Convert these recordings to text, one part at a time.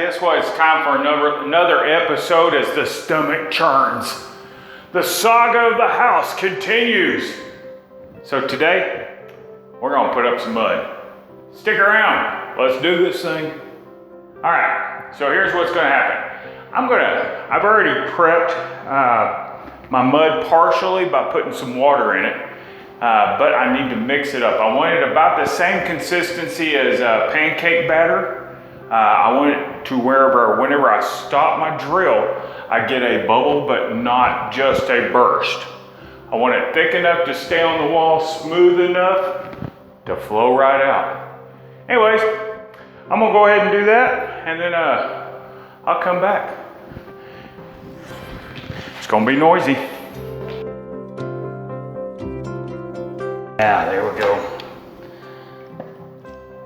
guess what? It's time for another episode as the stomach churns. The saga of the house continues. So today, we're gonna put up some mud. Stick around, let's do this thing. All right, so here's what's gonna happen. I've already prepped my mud partially by putting some water in it, but I need to mix it up. I want it about the same consistency as pancake batter. I want it to whenever I stop my drill, I get a bubble, but not just a burst. I want it thick enough to stay on the wall, smooth enough to flow right out. Anyways, I'm gonna go ahead and do that, and then I'll come back. It's gonna be noisy. Yeah, there we go.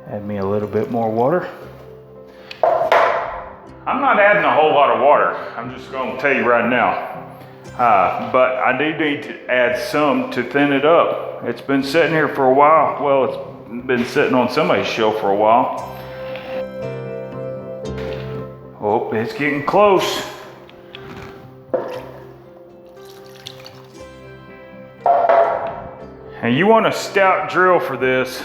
Add me a little bit more water. I'm not adding a whole lot of water. I'm just gonna tell you right now. But I do need to add some to thin it up. It's been sitting here for a while. Well, it's been sitting on somebody's shelf for a while. Oh, it's getting close. And you want a stout drill for this,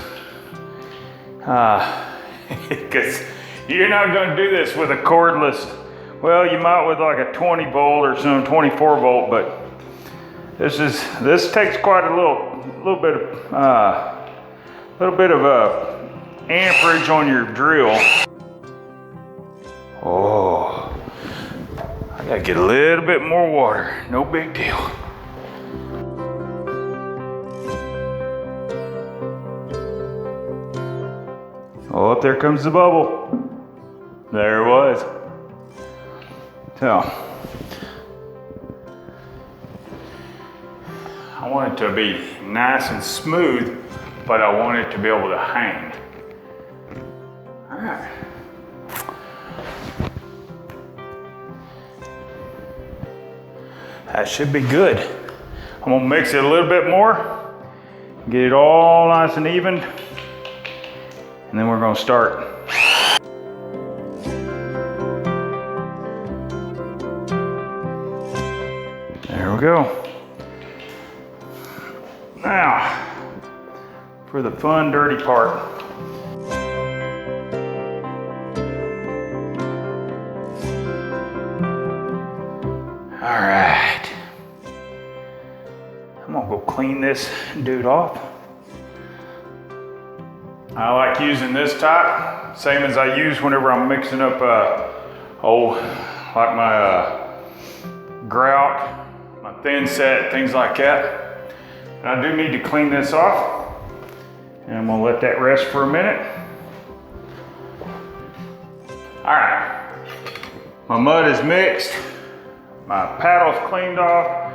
because you're not going to do this with a cordless. Well, you might with like a 20 volt or some 24 volt, but this takes quite a little bit of amperage on your drill. Oh, I gotta get a little bit more water. No big deal. Oh, up there comes the bubble. There it was. So, I want it to be nice and smooth, but I want it to be able to hang. All right. That should be good. I'm gonna mix it a little bit more, get it all nice and even, and then we're gonna start. There we go. Now, for the fun, dirty part. All right. I'm gonna go clean this dude off. I like using this type, same as I use whenever I'm mixing up, like my grout, my thin set, things like that. And I do need to clean this off, and I'm gonna let that rest for a minute. All right, my mud is mixed, my paddle's cleaned off,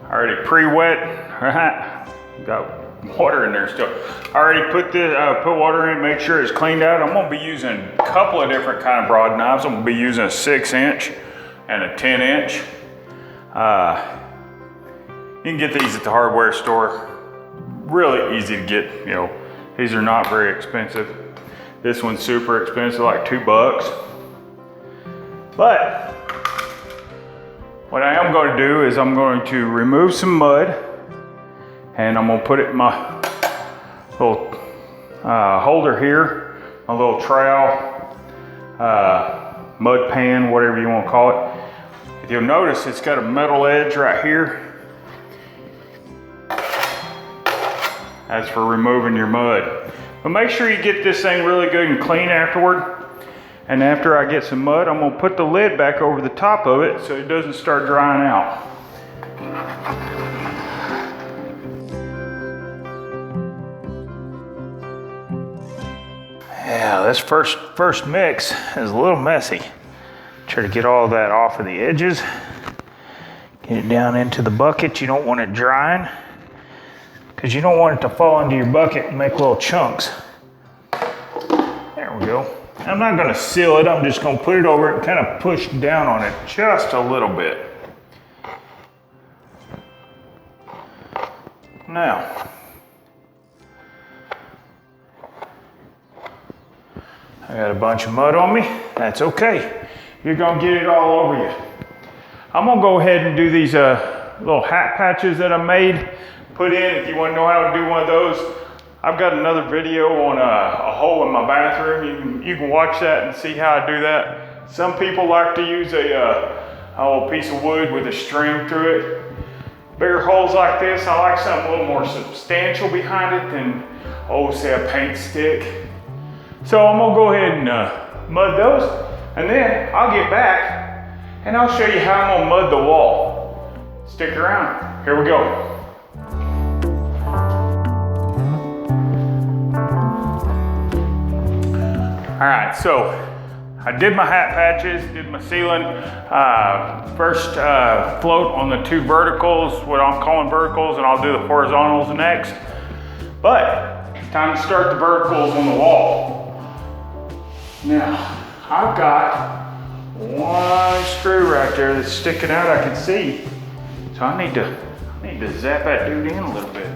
already pre-wet. Got water in there still. I already put water in, make sure it's cleaned out. I'm gonna be using a couple of different kind of broad knives. I'm gonna be using a 6-inch and a 10-inch. You can get these at the hardware store. Really easy to get, you know. These are not very expensive. This one's super expensive, like $2. But what I am going to do is I'm going to remove some mud, and I'm going to put it in my little holder here, my little trowel, mud pan, whatever you want to call it. If you'll notice, it's got a metal edge right here. That's for removing your mud. But make sure you get this thing really good and clean afterward. And after I get some mud, I'm gonna put the lid back over the top of it so it doesn't start drying out. Yeah, this first mix is a little messy. Try to get all that off of the edges. Get it down into the bucket. You don't want it drying, because you don't want it to fall into your bucket and make little chunks. There we go. I'm not gonna seal it, I'm just gonna put it over it and kind of push down on it just a little bit. Now, I got a bunch of mud on me. That's okay. You're gonna get it all over you. I'm gonna go ahead and do these little hat patches that I made. Put in, if you wanna know how to do one of those, I've got another video on a hole in my bathroom. You can watch that and see how I do that. Some people like to use a old piece of wood with a string through it. Bigger holes like this, I like something a little more substantial behind it than, say a paint stick. So I'm gonna go ahead and mud those, and then I'll get back and I'll show you how I'm gonna mud the wall. Stick around, here we go. All right, so I did my hat patches, did my ceiling. First float on the 2 verticals, what I'm calling verticals, and I'll do the horizontals next. But time to start the verticals on the wall. Now, I've got 1 screw right there that's sticking out I can see. So I need to zap that dude in a little bit.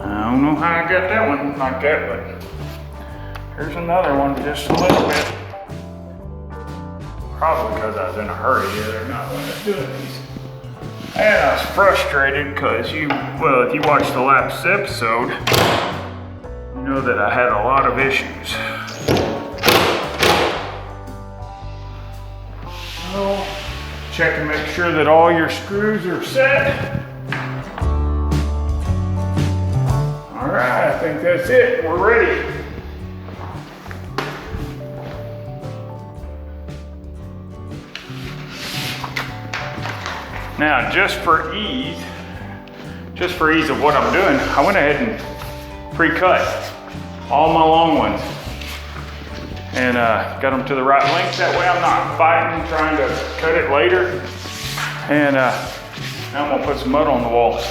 I don't know how I got that one like that, but here's another one, just a little bit. Probably because I was in a hurry the other night when I was doing these. And I was frustrated because if you watched the last episode, you know that I had a lot of issues. So, check and make sure that all your screws are set. All right, I think that's it. We're ready. Now, just for ease of what I'm doing, I went ahead and pre-cut all my long ones and got them to the right length. That way I'm not fighting, trying to cut it later. And now I'm gonna put some mud on the walls.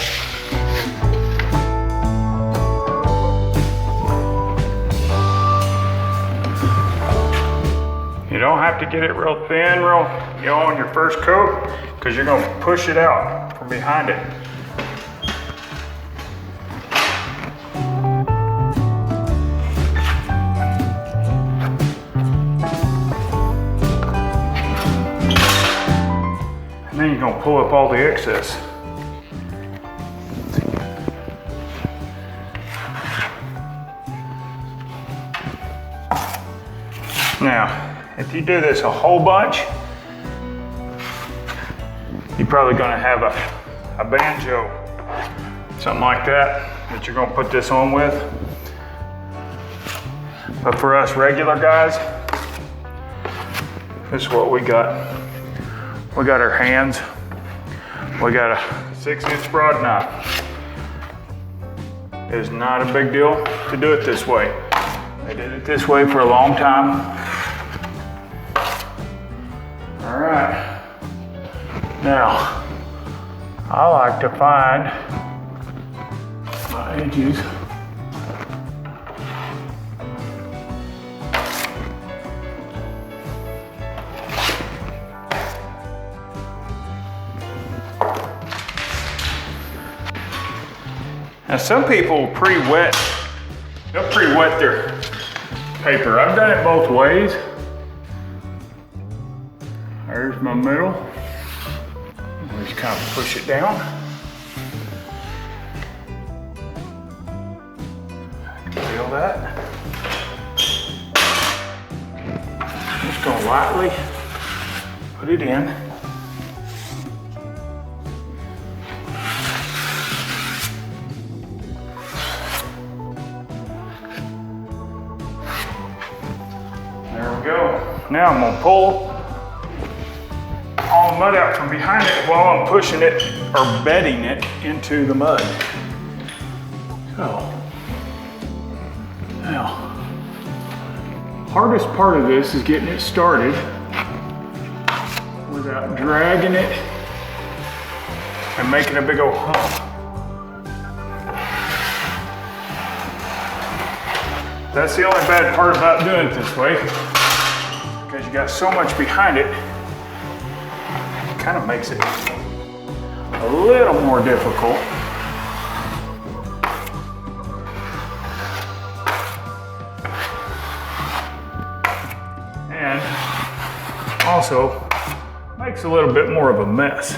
You don't have to get it real thin, on your first coat, because you're gonna push it out from behind it. And then you're gonna pull up all the excess. Now, if you do this a whole bunch, you're probably gonna have a banjo, something like that you're gonna put this on with. But for us regular guys, this is what we got. We got our hands. We got a 6-inch broad knife. It is not a big deal to do it this way. I did it this way for a long time. All right. Now, I like to find my edges. Now, some people pre-wet, they'll pre-wet their paper. I've done it both ways. There's my middle. Just kind of push it down. Feel that. Just gonna lightly put it in. There we go. Now I'm gonna pull all the mud out from behind it while I'm pushing it or bedding it into the mud. So, now, hardest part of this is getting it started without dragging it and making a big old hump. That's the only bad part about doing it this way, because you got so much behind it. Kind of makes it a little more difficult. also makes a little bit more of a mess.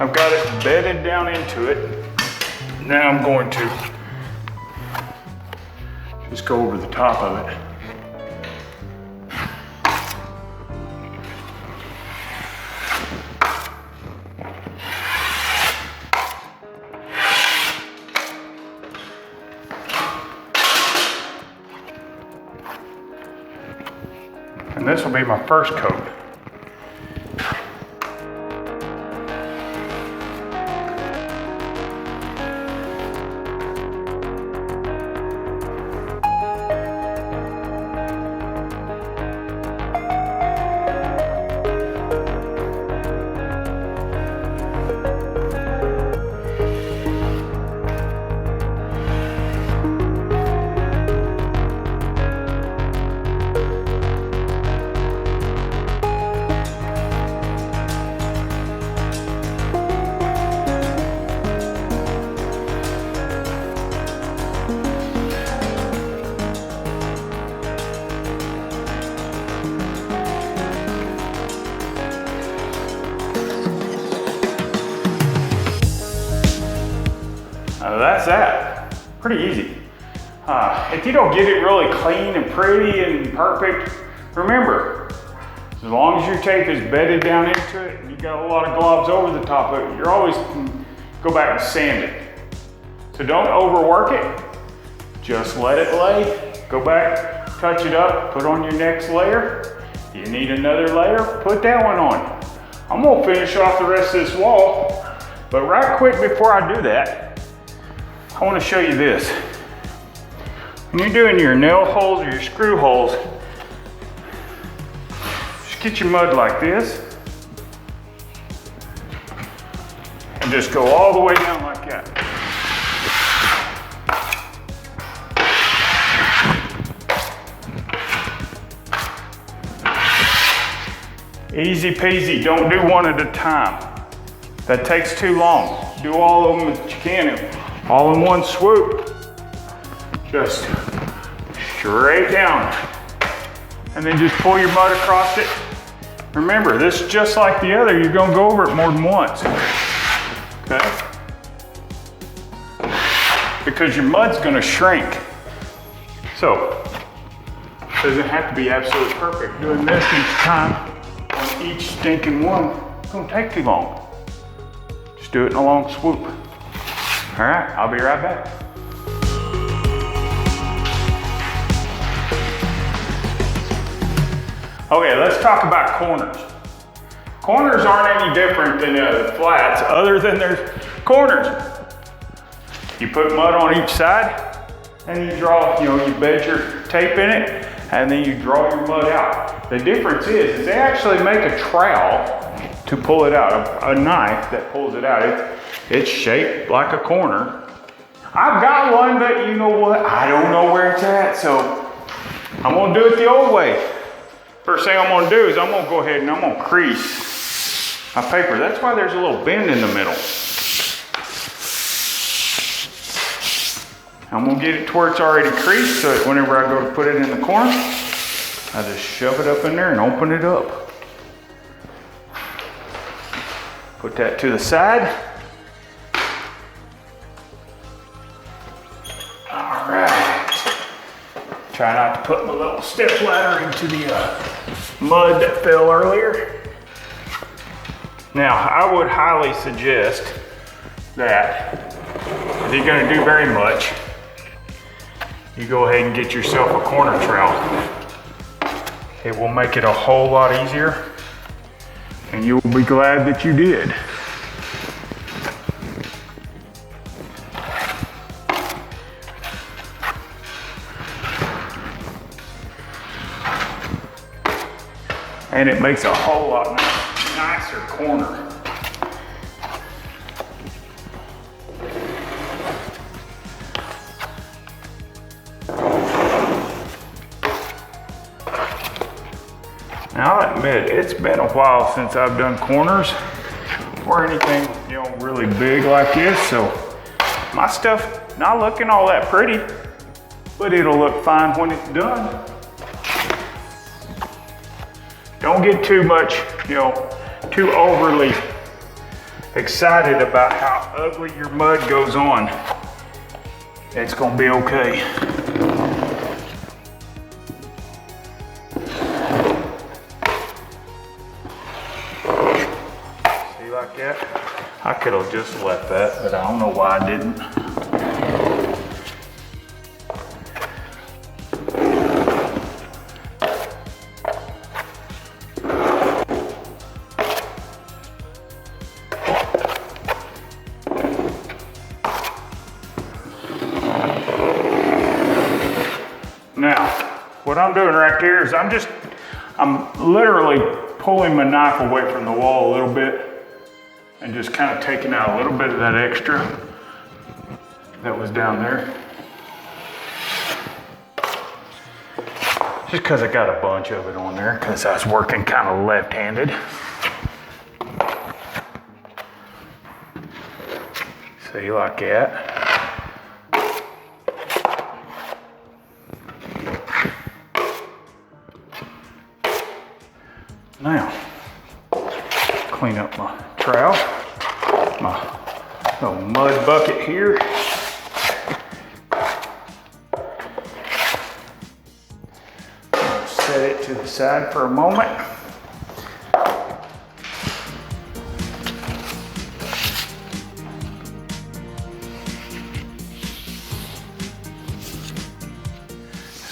I've got it bedded down into it. Now I'm going to just go over the top of it. And this will be my first coat. That's that. Pretty easy. If you don't get it really clean and pretty and perfect, remember, as long as your tape is bedded down into it and you got a lot of globs over the top of it, you're always go back and sand it. So don't overwork it. Just let it lay. Go back, touch it up, put on your next layer. If you need another layer, put that one on. I'm gonna finish off the rest of this wall, but right quick before I do that, I want to show you this. When you're doing your nail holes or your screw holes, just get your mud like this and just go all the way down like that. Easy peasy, don't do one at a time. That takes too long. Do all of them that you can. All in one swoop, just straight down. And then just pull your mud across it. Remember, this is just like the other, you're gonna go over it more than once, okay? Because your mud's gonna shrink. So, it doesn't have to be absolutely perfect. Doing this each time on each stinking one, it's gonna take too long. Just do it in a long swoop. All right, I'll be right back. Okay, let's talk about corners. Corners aren't any different than flats other than there's corners. You put mud on each side and you draw, you bed your tape in it and then you draw your mud out. The difference is they actually make a trowel to pull it out, a knife that pulls it out. It's shaped like a corner. I've got one, but you know what? I don't know where it's at, so I'm gonna do it the old way. First thing I'm gonna do is I'm gonna go ahead and I'm gonna crease my paper. That's why there's a little bend in the middle. I'm gonna get it to where it's already creased, so that whenever I go to put it in the corner, I just shove it up in there and open it up. Put that to the side. All right. Try not to put my little step ladder into the mud that fell earlier. Now, I would highly suggest that if you're gonna do very much, you go ahead and get yourself a corner trowel. It will make it a whole lot easier, and you will be glad that you did. And it makes a whole lot nicer corner. admit, it's been a while since I've done corners or anything, really big like this. So my stuff not looking all that pretty, but it'll look fine when it's done. Don't get too much, too overly excited about how ugly your mud goes on. It's gonna be okay. See like that? I could have just left that, but I don't know why I didn't. Now, what I'm doing right there is I'm literally pulling my knife away from the wall a little bit and just kind of taking out a little bit of that extra that was down there. Just because I got a bunch of it on there because I was working kind of left-handed. See, like that. Now, clean up my trowel, my little mud bucket here. I'll set it to the side for a moment.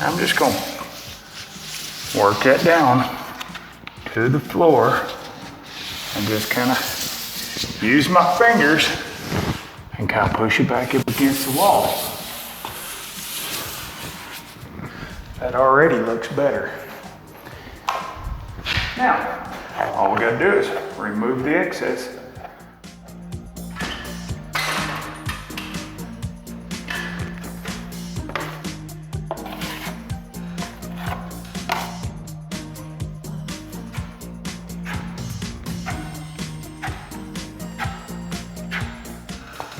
I'm just going to work that down to the floor and just kind of use my fingers and kind of push it back up against the wall. That already looks better. Now, all we gotta do is remove the excess.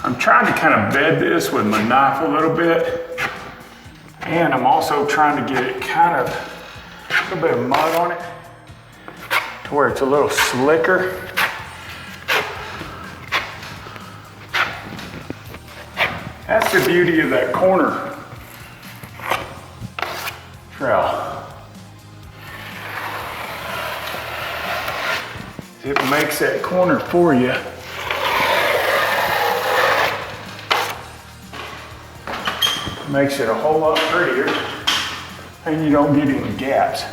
I'm trying to kind of bed this with my knife a little bit, and I'm also trying to get it kind of a little bit of mud on it to where it's a little slicker. That's the beauty of that corner trowel. It makes that corner for you. Makes it a whole lot prettier, and you don't get any gaps.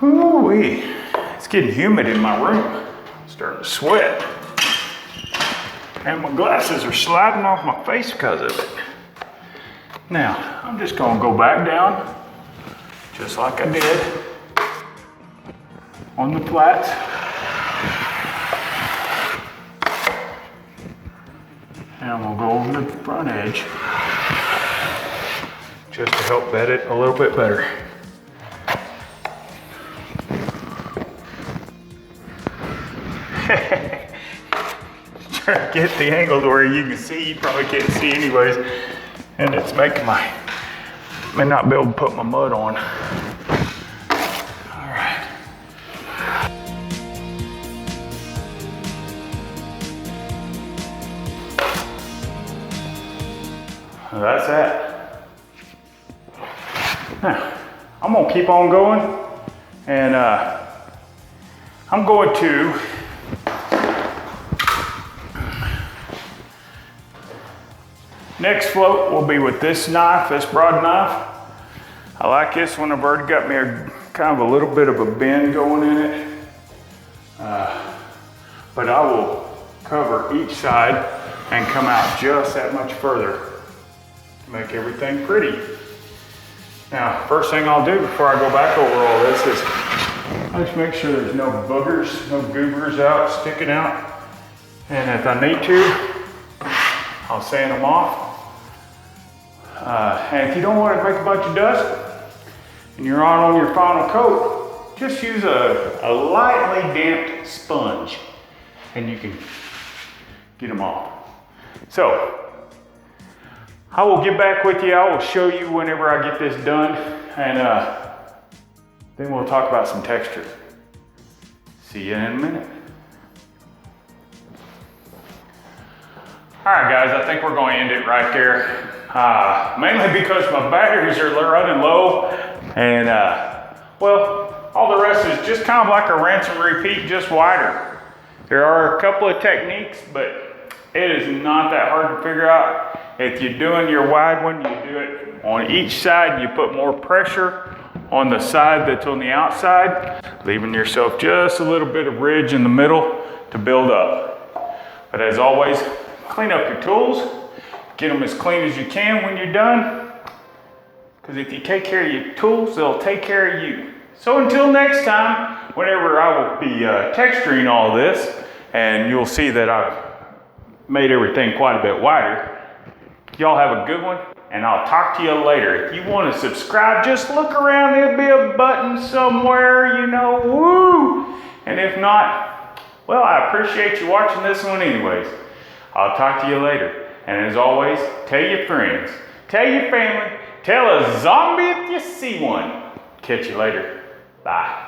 Whoo-wee. It's getting humid in my room. I'm starting to sweat. And my glasses are sliding off my face because of it. Now, I'm just gonna go back down, just like I did on the flats. And I'm gonna go over the front edge just to help bed it a little bit better. Try to get the angle to where you can see. You probably can't see anyways. And it's making may not be able to put my mud on. All right. That's that. Now, I'm gonna keep on going, and I'm going to next float will be with this knife, this broad knife. I like this one. I've already got me kind of a little bit of a bend going in it, but I will cover each side and come out just that much further. Make everything pretty. Now, first thing I'll do before I go back over all this is I just make sure there's no boogers, no goobers out, sticking out. And if I need to, I'll sand them off. And if you don't want to make a bunch of dust and you're on your final coat, just use a lightly damped sponge and you can get them off. So I will get back with you. I will show you whenever I get this done, and then we'll talk about some texture. See you in a minute. All right, guys, I think we're going to end it right there. Mainly because my batteries are running low, and well, all the rest is just kind of like a rinse and repeat, just wider. There are a couple of techniques, but it is not that hard to figure out. If you're doing your wide one, you do it on each side. You put more pressure on the side that's on the outside, leaving yourself just a little bit of ridge in the middle to build up. But as always, clean up your tools. Get them as clean as you can when you're done. Because if you take care of your tools, they'll take care of you. So until next time, whenever I will be texturing all this, and you'll see that I've made everything quite a bit wider. Y'all have a good one, and I'll talk to you later. If you want to subscribe, just look around. There'll be a button somewhere, you know, woo! And if not, well, I appreciate you watching this one anyways. I'll talk to you later. And as always, tell your friends, tell your family, tell a zombie if you see one. Catch you later. Bye.